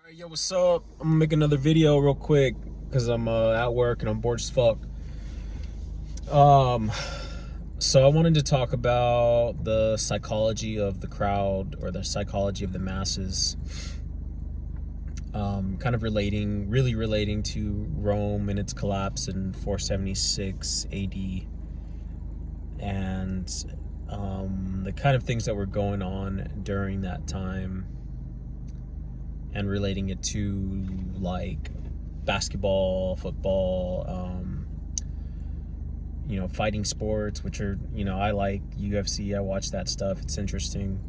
Alright, yo, what's up? I'm gonna make another video real quick because I'm at work and I'm bored as fuck. Um, so I wanted to talk about the psychology of the crowd or the psychology of the masses. Kind of really relating to Rome and its collapse in 476 AD, and the kind of things that were going on during that time, and relating it to like basketball, football, fighting sports, which are, I like UFC. I watch that stuff. It's interesting.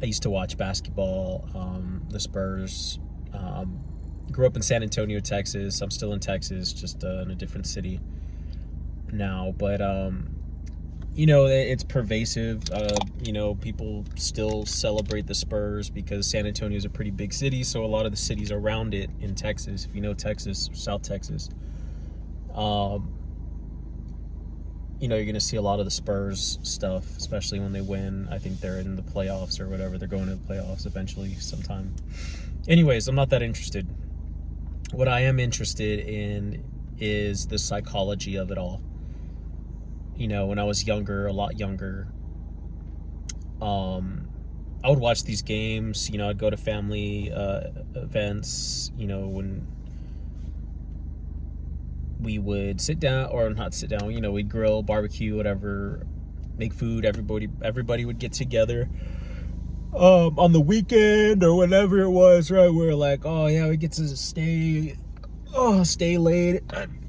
I used to watch basketball, the Spurs. Grew up in San Antonio, Texas. I'm still in Texas, just in a different city now. But it's pervasive. People still celebrate the Spurs because San Antonio is a pretty big city. So a lot of the cities around it in Texas, if you know Texas, South Texas, you're going to see a lot of the Spurs stuff, especially when they win. I think they're in the playoffs or whatever. They're going to the playoffs eventually sometime. Anyways, I'm not that interested. What I am interested in is the psychology of it all. When I was younger, a lot younger, I would watch these games. I'd go to family events, when we would sit down, or not sit down, we'd grill, barbecue, whatever, make food. Everybody would get together on the weekend or whatever it was, right? We're like, oh yeah, we get to stay late,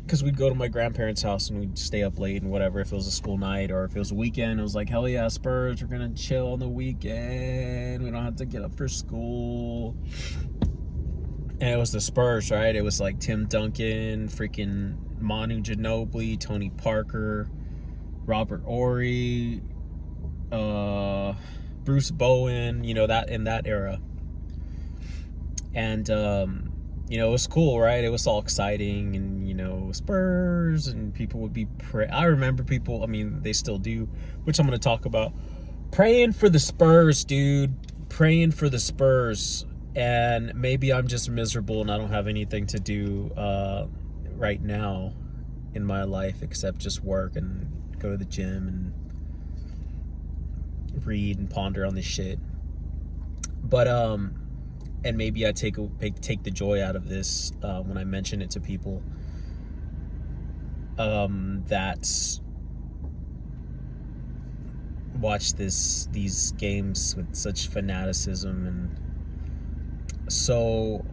because we'd go to my grandparents' house and we'd stay up late and whatever. If it was a school night or if it was a weekend, it was like, hell yeah, Spurs, we're gonna chill on the weekend, we don't have to get up for school. And it was the Spurs, right? It was like Tim Duncan, freaking Manu Ginobili, Tony Parker, Robert Horry, Bruce Bowen, that in that era. And it was cool, right? It was all exciting, and Spurs, and people would be I remember people, they still do, which I'm going to talk about, praying for the Spurs, dude. Praying for the Spurs. And maybe I'm just miserable and I don't have anything to do right now in my life except just work and go to the gym and read and ponder on this shit. But and maybe I take the joy out of this when I mention it to people that watch these games with such fanaticism. And so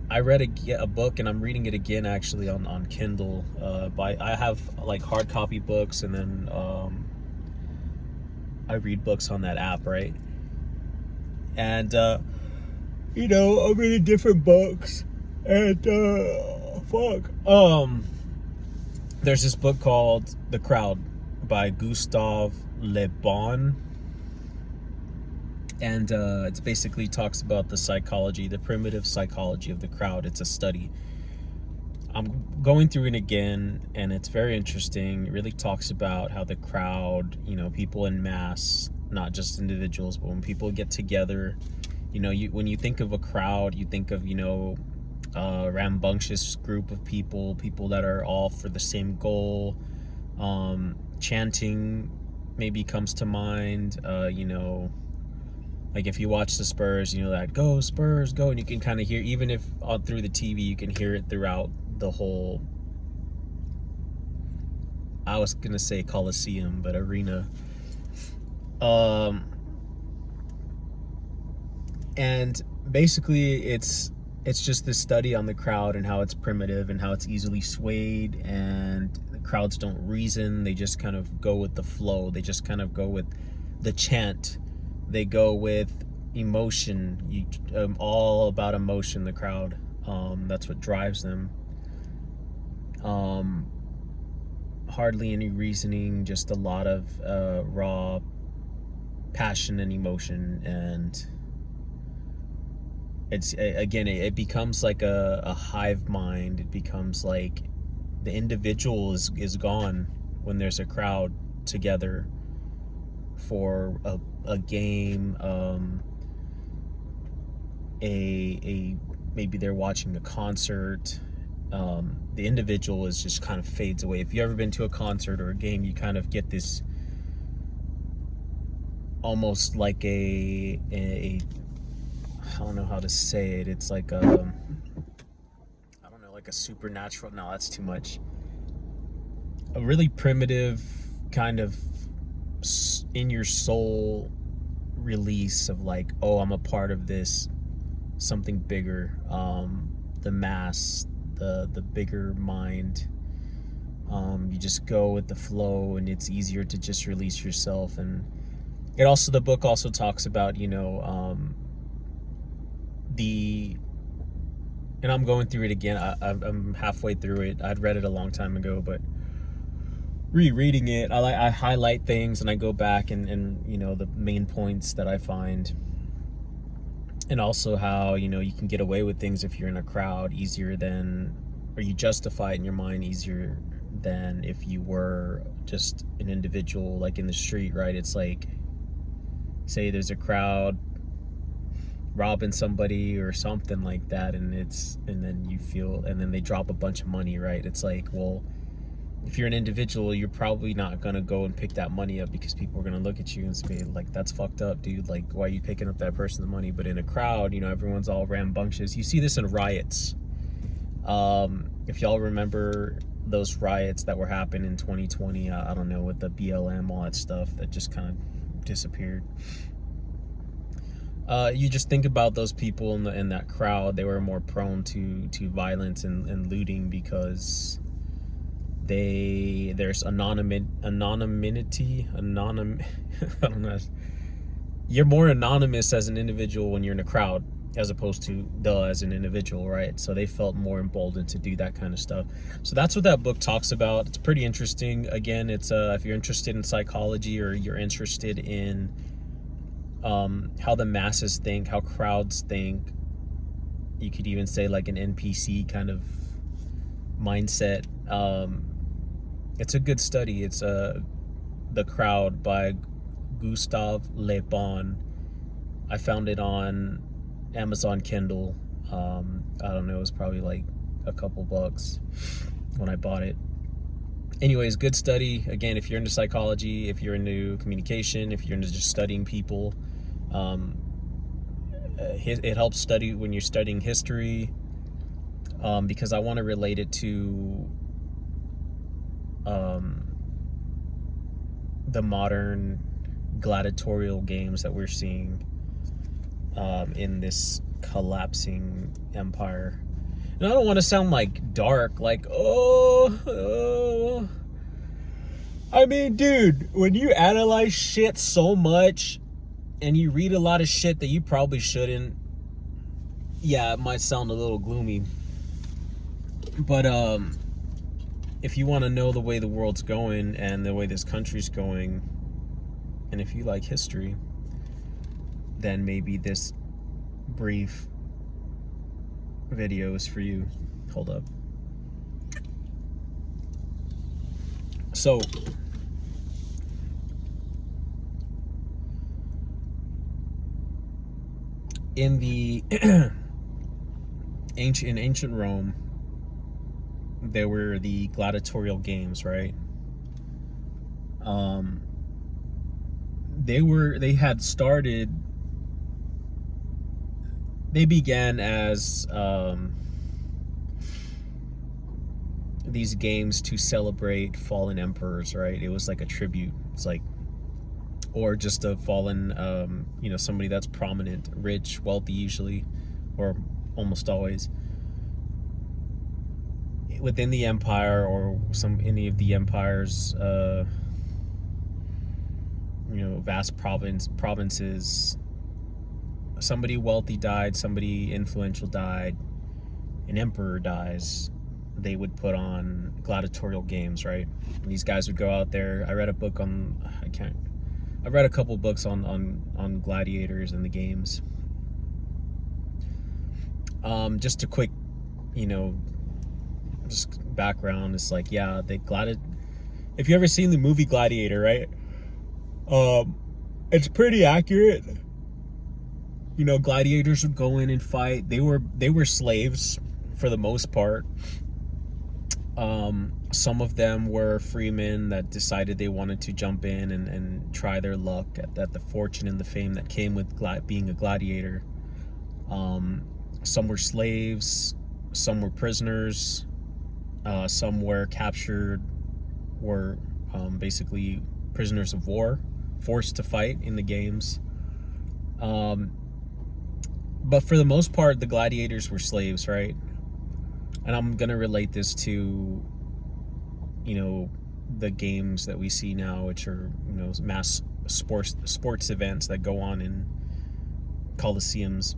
I read a book, and I'm reading it again actually on Kindle. I have like hard copy books, and then I read books on that app, right? And I'm reading different books, and there's this book called The Crowd by Gustave Le Bon. And it basically talks about the primitive psychology of the crowd. It's a study. I'm going through it again, and it's very interesting. It really talks about how the crowd, people in mass, not just individuals, but when people get together, when you think of a crowd, you think of, a rambunctious group of people that are all for the same goal. Chanting maybe comes to mind, like if you watch the Spurs, that go Spurs, go, and you can kind of hear, even if through the TV, you can hear it throughout the whole, I was gonna say Coliseum, but arena. And basically it's just this study on the crowd and how it's primitive and how it's easily swayed, and the crowds don't reason. They just kind of go with the flow. They just kind of go with the chant. They go with emotion. All about emotion, the crowd. That's what drives them. Hardly any reasoning, just a lot of raw passion and emotion. And it becomes like a hive mind. It becomes like the individual is gone when there's a crowd together for a game. a maybe they're watching a concert. The individual is just kind of fades away. If you've ever been to a concert or a game, you kind of get this almost like a I don't know how to say it. It's like a, I don't know, like a supernatural. No, that's too much. A really primitive kind of in your soul release of like, oh, I'm a part of this something bigger. The mass, the bigger mind. You just go with the flow, and it's easier to just release yourself. And it also, the book also talks about, you know, and I'm going through it again. I'm halfway through it. I'd read it a long time ago, but rereading it, I highlight things and I go back and you know, the main points that I find. And also how, you know, you can get away with things if you're in a crowd easier than, or you justify it in your mind easier than if you were just an individual, like in the street, right? It's like, say there's a crowd robbing somebody or something like that, and then you feel, and then they drop a bunch of money, right? It's like, well, if you're an individual, you're probably not gonna go and pick that money up because people are gonna look at you and say, like, that's fucked up, dude. Like, why are you picking up that person's money? But in a crowd, you know, everyone's all rambunctious. You see this in riots. If y'all remember those riots that were happening in 2020, I don't know, with the BLM, all that stuff that just kind of disappeared. You just think about those people in that crowd. They were more prone to violence and looting because there's anonymity. I don't know. You're more anonymous as an individual when you're in a crowd as opposed to as an individual, right? So they felt more emboldened to do that kind of stuff. So that's what that book talks about. It's pretty interesting. Again, it's if you're interested in psychology, or you're interested in how the masses think, how crowds think, you could even say like an NPC kind of mindset. It's a good study. It's The Crowd by Gustave Le Bon. I found it on Amazon Kindle. I don't know, it was probably like a couple bucks when I bought it. Anyways, good study. Again, if you're into psychology, if you're into communication, if you're into just studying people, it helps study when you're studying history, because I want to relate it to the modern gladiatorial games that we're seeing in this collapsing empire. And I don't want to sound like dark, like, oh. I mean, dude, when you analyze shit so much and you read a lot of shit that you probably shouldn't, yeah, it might sound a little gloomy. But if you want to know the way the world's going and the way this country's going, and if you like history, then maybe this brief video is for you. Hold up. So, in the ancient Rome, there were the gladiatorial games, right? They began as these games to celebrate fallen emperors, right? It was like a tribute. It's like, or just a fallen, somebody that's prominent, rich, wealthy usually, or almost always, within the empire, or any of the empire's vast provinces. Somebody wealthy died, somebody influential died, an emperor dies, they would put on gladiatorial games, right? And these guys would go out there. I read a couple books on gladiators and the games. Just a quick, just background. It's like, yeah, if you ever seen the movie Gladiator, right? It's pretty accurate. Gladiators would go in and fight. They were slaves for the most part. Some of them were freemen that decided they wanted to jump in and try their luck at the fortune and the fame that came with being a gladiator. Some were slaves, some were prisoners, some were captured, were basically prisoners of war, forced to fight in the games. But for the most part, the gladiators were slaves, right? And I'm gonna relate this to, the games that we see now, which are, mass sports events that go on in coliseums.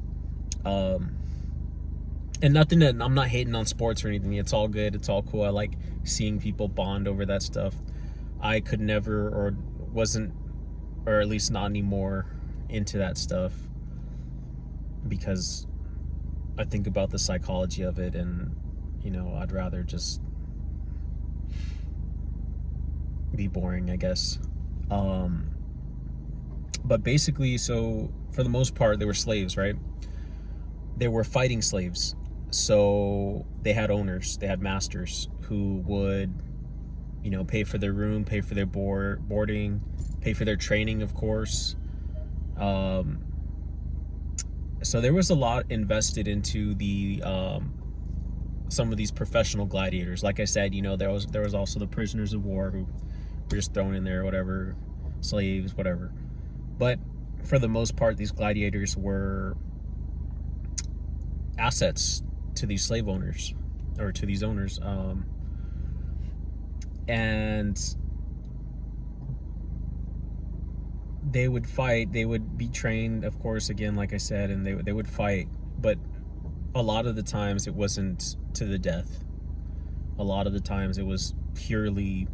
And nothing that I'm not hating on sports or anything. It's all good. It's all cool. I like seeing people bond over that stuff. I could never, or wasn't, or at least not anymore, into that stuff, because I think about the psychology of it, and I'd rather just be boring, I guess. But basically, so for the most part, they were slaves, right? They were fighting slaves. So they had owners, they had masters who would, pay for their room, pay for their boarding, pay for their training, of course. So there was a lot invested into the some of these professional gladiators. Like I said, there was also the prisoners of war who were just thrown in there, whatever, slaves, whatever. But for the most part, these gladiators were assets to these slave owners, or to these owners. And they would fight, they would be trained, of course, again, like I said, and they would fight. But a lot of the times it wasn't to the death. A lot of the times it was purely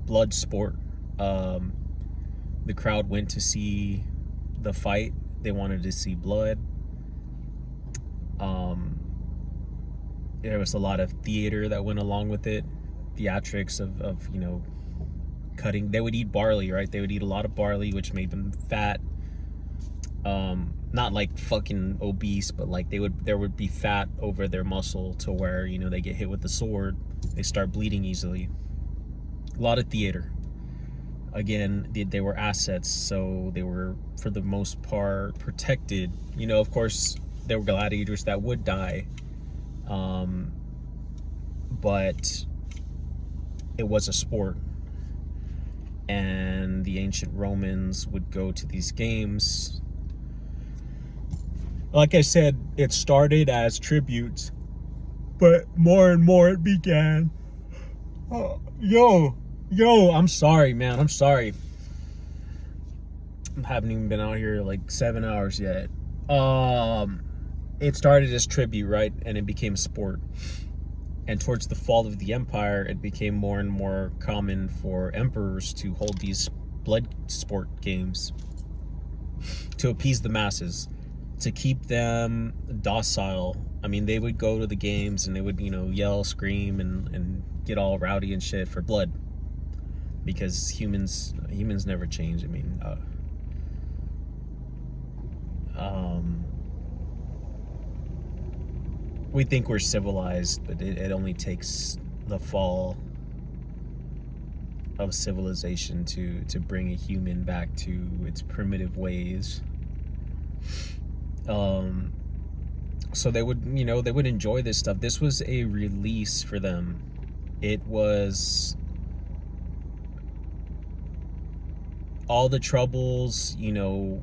blood sport. The crowd went to see the fight. They wanted to see blood. There was a lot of theater that went along with it. Theatrics of cutting. They would eat barley, right? They would eat a lot of barley, which made them fat. Not like fucking obese, but like there would be fat over their muscle to where, they get hit with the sword, they start bleeding easily. A lot of theater. Again, they were assets, so they were, for the most part, protected. Of course, there were gladiators that would die. But it was a sport. And the ancient Romans would go to these games. Like I said, it started as tributes, but more and more it began. Yo, I'm sorry, man. I'm sorry. I haven't even been out here like 7 hours yet. It started as tribute, right? And it became sport. And towards the fall of the empire, it became more and more common for emperors to hold these blood sport games to appease the masses, to keep them docile. I mean, they would go to the games and they would, yell, scream, and get all rowdy and shit for blood, because humans never change. I mean, we think we're civilized, but it only takes the fall of civilization to bring a human back to its primitive ways. So they would enjoy this stuff. This was a release for them. It was all the troubles, the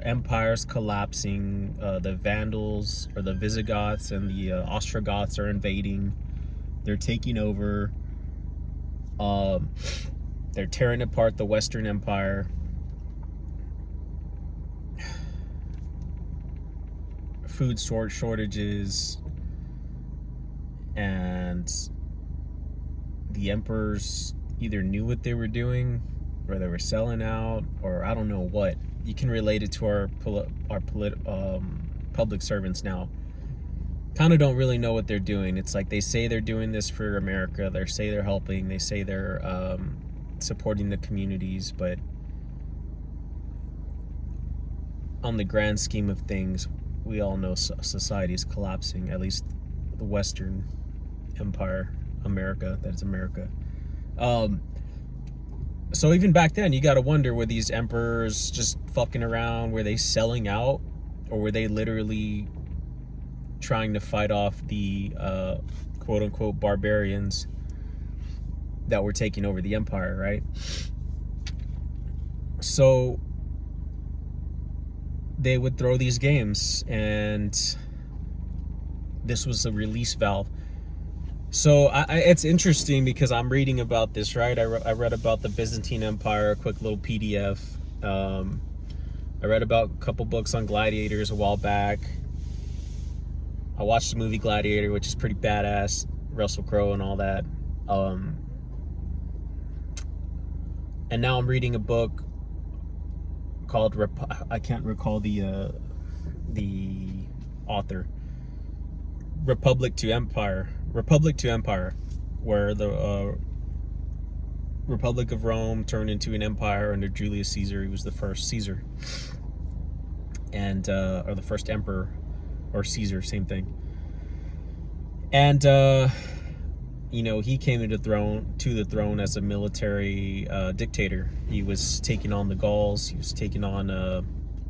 empires collapsing, the Vandals or the Visigoths and the Ostrogoths are invading. They're taking over. They're tearing apart the Western Empire. Food shortages, and the emperors either knew what they were doing, or they were selling out, or I don't know what. You can relate it to our public servants now. Kind of don't really know what they're doing. It's like they say they're doing this for America. They say they're helping. They say they're supporting the communities, but on the grand scheme of things, we all know society is collapsing, at least the Western Empire, America, that is America. So even back then, you got to wonder, were these emperors just fucking around? Were they selling out? Or were they literally trying to fight off the quote-unquote barbarians that were taking over the empire, right? So they would throw these games, and this was a release valve. So it's interesting because I'm reading about this, right? I read about the Byzantine Empire, a quick little PDF. I read about a couple books on gladiators a while back. I watched the movie Gladiator, which is pretty badass, Russell Crowe and all that. And now I'm reading a book called I can't recall the author. Republic to Empire, where the Republic of Rome turned into an empire under Julius Caesar. He was the first Caesar, and or the first emperor, or Caesar, same thing. And he came to the throne as a military dictator. He was taking on the Gauls. He was taking on,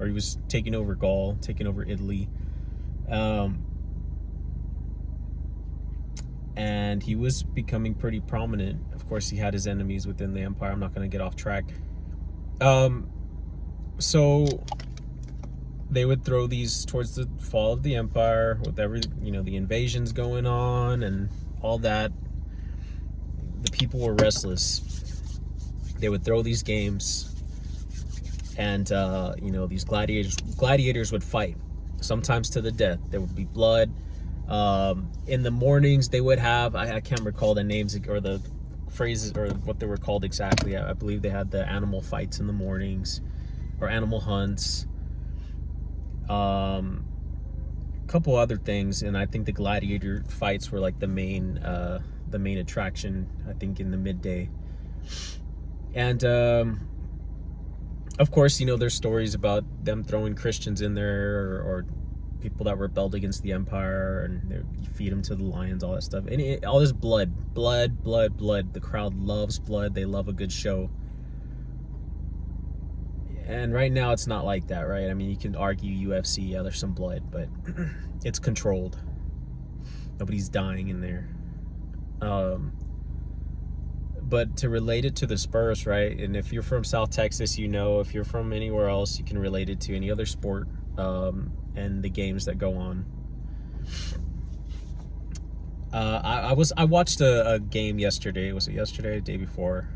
he was taking over Gaul, taking over Italy. And he was becoming pretty prominent. Of course, he had his enemies within the empire. I'm not going to get off track. So they would throw these towards the fall of the empire, with the invasions going on and all that. The people were restless. They would throw these games, and these gladiators would fight, sometimes to the death. There would be blood. In the mornings they would have, I can't recall the names or the phrases or what they were called exactly. I believe they had the animal fights in the mornings, or animal hunts, a couple other things, and I think the gladiator fights were like the main attraction, I think, in the midday. And of course, there's stories about them throwing Christians in there, or people that rebelled against the empire, and you feed them to the lions, all that stuff. And all this blood. The crowd loves blood. They love a good show. And right now it's not like that, right? I mean, you can argue UFC, yeah, there's some blood, but it's controlled. Nobody's dying in there. But to relate it to the Spurs, right? And if you're from South Texas, if you're from anywhere else, you can relate it to any other sport, and the games that go on. I watched a game yesterday. Was it yesterday? The day before?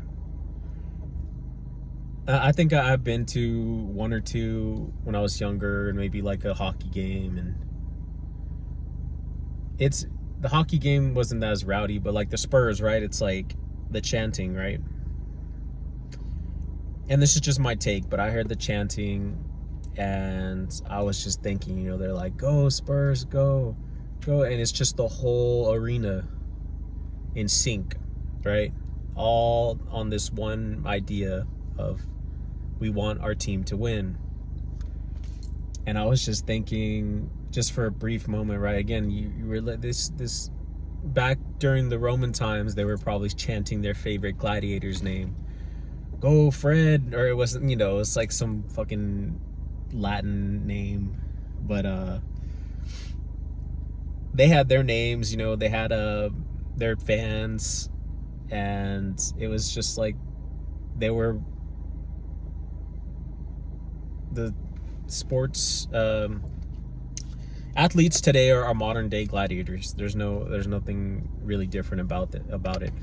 I think I've been to one or two when I was younger, and maybe like a hockey game. And the hockey game wasn't as rowdy, but like the Spurs, right? It's like the chanting, right? And this is just my take, but I heard the chanting, and I was just thinking, they're like, "Go Spurs, go," and it's just the whole arena in sync, right? All on this one idea of, we want our team to win. And I was just thinking, just for a brief moment, right? Again, you were this back during the Roman times, they were probably chanting their favorite gladiator's name, "Go Fred," or it wasn't, it's like some fucking Latin name, but they had their names, they had their fans, and it was just like they were the sports athletes today are modern day gladiators. There's nothing really different about it.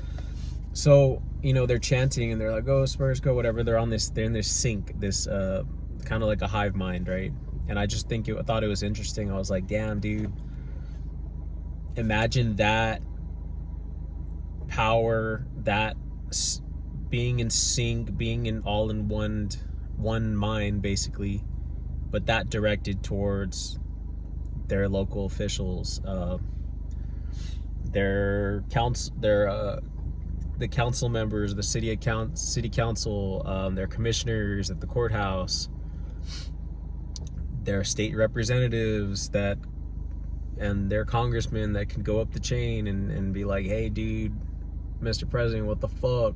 So they're chanting, and they're like, "Go Spurs, go," whatever. They're in this sync, this kind of like a hive mind, right? And I just I thought it was interesting. I was like, damn, dude, imagine that power, that being in sync, being in all in one mind, basically, but that directed towards their local officials, the council members, the city council, their commissioners at the courthouse, their state representatives that and their congressmen that can go up the chain and be like, hey dude, Mr. President, what the fuck?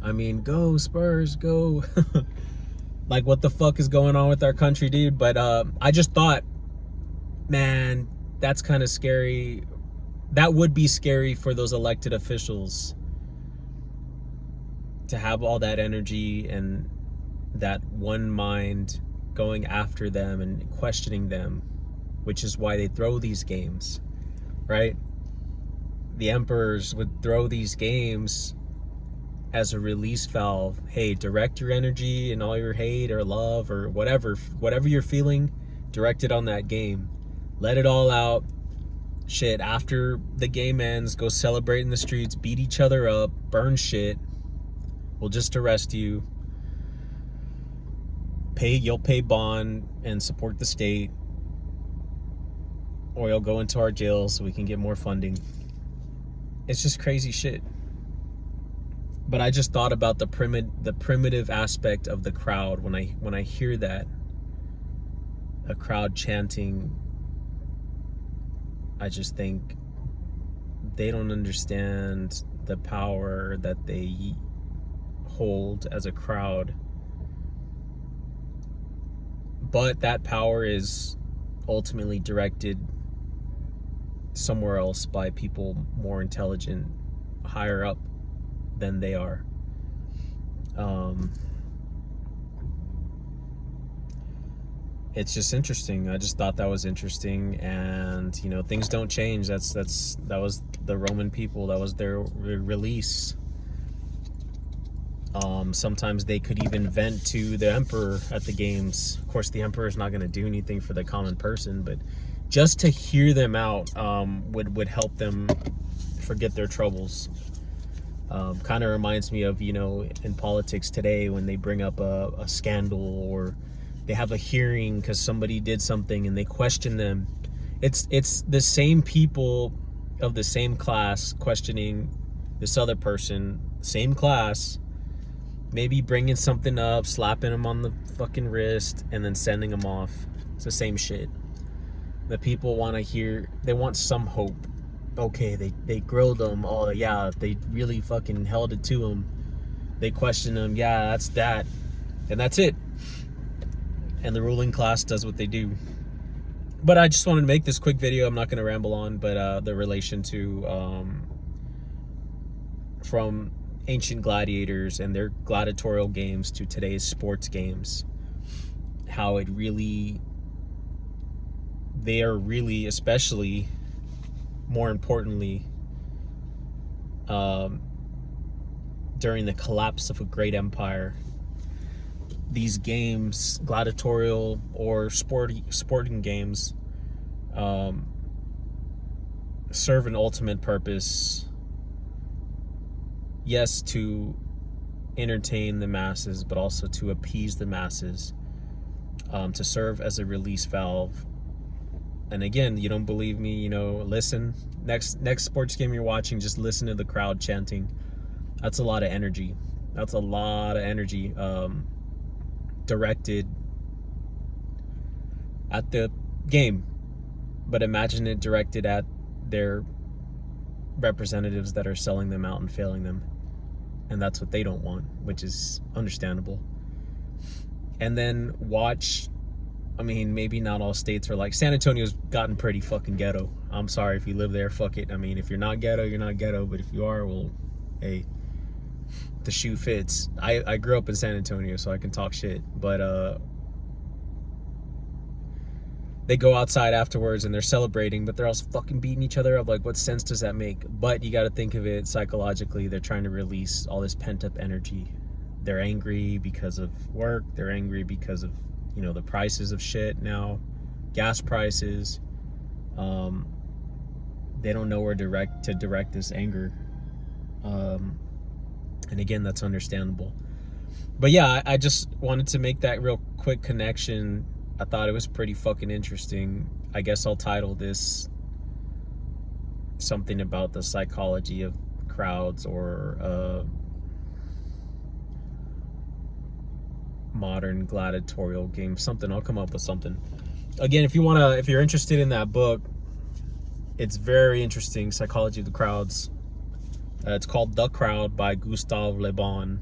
I mean, go Spurs, go. Like, what the fuck is going on with our country, dude? But I just thought, man, that's kind of scary. That would be scary for those elected officials to have all that energy and that one mind going after them and questioning them, which is why they throw these games, right? The emperors would throw these games as a release valve. Hey, direct your energy and all your hate or love or whatever you're feeling, direct it on that game. Let it all out. Shit, after the game ends, go celebrate in the streets, beat each other up, burn shit. We'll just arrest you. You'll pay bond and support the state, or you'll go into our jails so we can get more funding. It's just crazy shit. But I just thought about the primitive aspect of the crowd when I hear that, a crowd chanting. I just think they don't understand the power that they hold as a crowd. But that power is ultimately directed somewhere else by people more intelligent, higher up than they are. It's just interesting. I just thought that was interesting, and you know, things don't change. That was the Roman people. That was their release. Sometimes they could even vent to the emperor at the games. Of course, the emperor is not going to do anything for the common person, but just to hear them out would help them forget their troubles. Kind of reminds me of, you know, in politics today when they bring up a scandal or they have a hearing because somebody did something and they question them. It's the same people of the same class questioning this other person, same class, maybe bringing something up, slapping them on the fucking wrist, and then sending them off. It's the same shit. The people want to hear, they want some hope. Okay, they grilled them. Oh yeah, they really fucking held it to them. They questioned them. Yeah, that's that, and that's it. And the ruling class does what they do. But I just wanted to make this quick video. I'm not going to ramble on, but the relation to from ancient gladiators and their gladiatorial games to today's sports games, how it really, they are really, especially more importantly, during the collapse of a great empire, these games, gladiatorial or sporting games, serve an ultimate purpose. Yes, to entertain the masses, but also to appease the masses, to serve as a release valve. And again, you don't believe me, you know, listen. Next sports game you're watching, just listen to the crowd chanting. That's a lot of energy. That's a lot of energy directed at the game. But imagine it directed at their representatives that are selling them out and failing them. And that's what they don't want, which is understandable. And then watch, I mean, maybe not all states are like, San Antonio's gotten pretty fucking ghetto. I'm sorry if you live there, fuck it. I mean, if you're not ghetto, you're not ghetto. But if you are, well, hey, the shoe fits. I grew up in San Antonio, so I can talk shit. But they go outside afterwards and they're celebrating, but they're also fucking beating each other up. Like, what sense does that make? But you got to think of it psychologically. They're trying to release all this pent-up energy. They're angry because of work. They're angry because of, you know, the prices of shit now, gas prices. They don't know where to direct this anger. And again, that's understandable. But yeah, I just wanted to make that real quick connection. I thought it was pretty fucking interesting. I guess I'll title this something about the psychology of crowds, or modern gladiatorial game. Something, I'll come up with something. Again, if you're interested in that book, it's very interesting. Psychology of the Crowds. It's called The Crowd by Gustave Le Bon.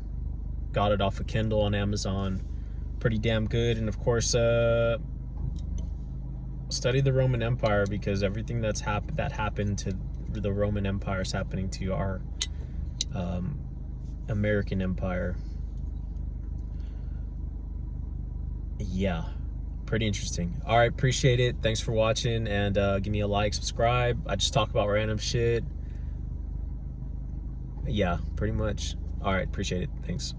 Got it off of Kindle on Amazon. Pretty damn good. And of course, study the Roman Empire, because everything that happened to the Roman Empire is happening to our American Empire. Yeah, pretty interesting. All right, appreciate it. Thanks for watching, and give me a like, subscribe. I just talk about random shit. Yeah, pretty much. All right, appreciate it. Thanks.